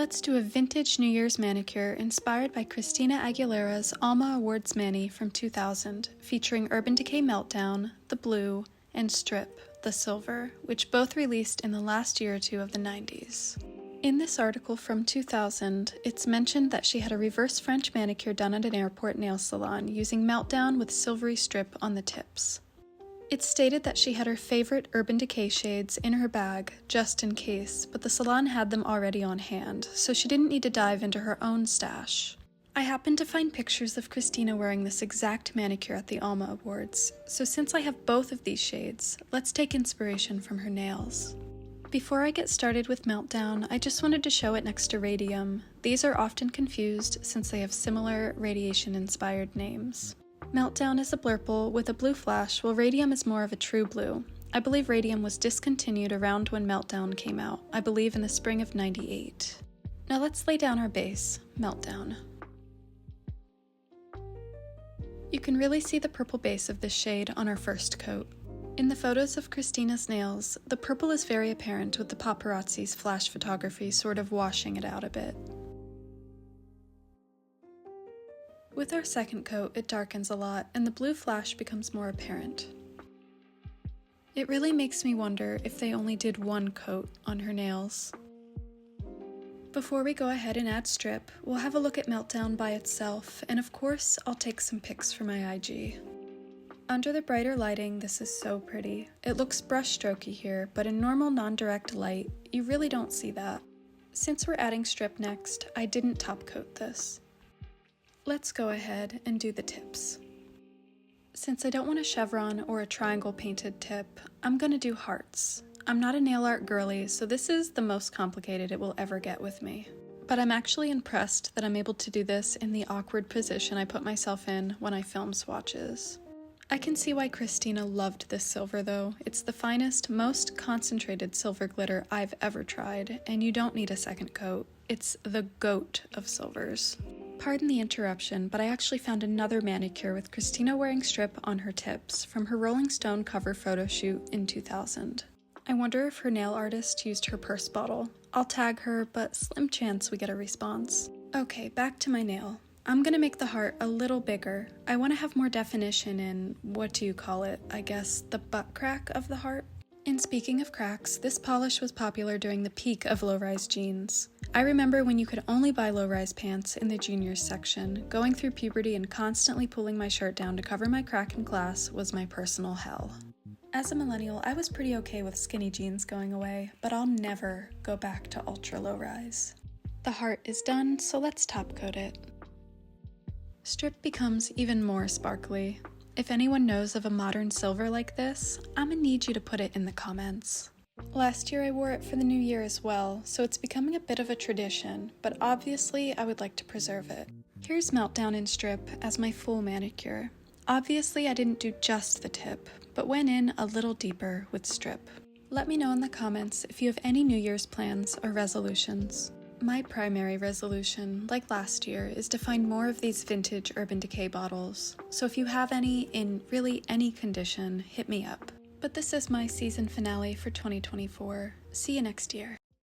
Let's do a vintage New Year's manicure inspired by Christina Aguilera's Alma Awards Mani from 2000, featuring Urban Decay Meltdown, the blue, and Strip, the silver, which both released in the last year or two of the 90s. In this article from 2000, it's mentioned that she had a reverse French manicure done at an airport nail salon using Meltdown with silvery strip on the tips. It's stated that she had her favorite Urban Decay shades in her bag, just in case, but the salon had them already on hand, so she didn't need to dive into her own stash. I happened to find pictures of Christina wearing this exact manicure at the Alma Awards, so since I have both of these shades, let's take inspiration from her nails. Before I get started with Meltdown, I just wanted to show it next to Radium. These are often confused since they have similar radiation-inspired names. Meltdown is a blurple with a blue flash, while Radium is more of a true blue. I believe Radium was discontinued around when Meltdown came out, I believe in the spring of '98. Now let's lay down our base, Meltdown. You can really see the purple base of this shade on our first coat. In the photos of Christina's nails, the purple is very apparent with the paparazzi's flash photography sort of washing it out a bit. With our second coat, it darkens a lot, and the blue flash becomes more apparent. It really makes me wonder if they only did one coat on her nails. Before we go ahead and add Strip, we'll have a look at Meltdown by itself, and of course, I'll take some pics for my IG. Under the brighter lighting, this is so pretty. It looks brushstrokey here, but in normal non-direct light, you really don't see that. Since we're adding Strip next, I didn't top coat this. Let's go ahead and do the tips. Since I don't want a chevron or a triangle painted tip, I'm gonna do hearts. I'm not a nail art girly, so this is the most complicated it will ever get with me. But I'm actually impressed that I'm able to do this in the awkward position I put myself in when I film swatches. I can see why Christina loved this silver though. It's the finest, most concentrated silver glitter I've ever tried, and you don't need a second coat. It's the GOAT of silvers. Pardon the interruption, but I actually found another manicure with Christina wearing Strip on her tips from her Rolling Stone cover photo shoot in 2000. I wonder if her nail artist used her purse bottle. I'll tag her, but slim chance we get a response. Okay, back to my nail. I'm gonna make the heart a little bigger. I want to have more definition in, what do you call it, I guess the butt crack of the heart? And speaking of cracks, this polish was popular during the peak of low-rise jeans. I remember when you could only buy low-rise pants in the juniors section. Going through puberty and constantly pulling my shirt down to cover my crack in class was my personal hell. As a millennial, I was pretty okay with skinny jeans going away, but I'll never go back to ultra low-rise. The heart is done, so let's top coat it. Strip becomes even more sparkly. If anyone knows of a modern silver like this, I'm gonna need you to put it in the comments. Last year I wore it for the new year as well, so it's becoming a bit of a tradition, but obviously I would like to preserve it. Here's Meltdown in Strip as my full manicure. Obviously I didn't do just the tip, but went in a little deeper with Strip. Let me know in the comments if you have any New Year's plans or resolutions. My primary resolution, like last year, is to find more of these vintage Urban Decay bottles, so if you have any in really any condition, hit me up. But this is my season finale for 2024. See you next year.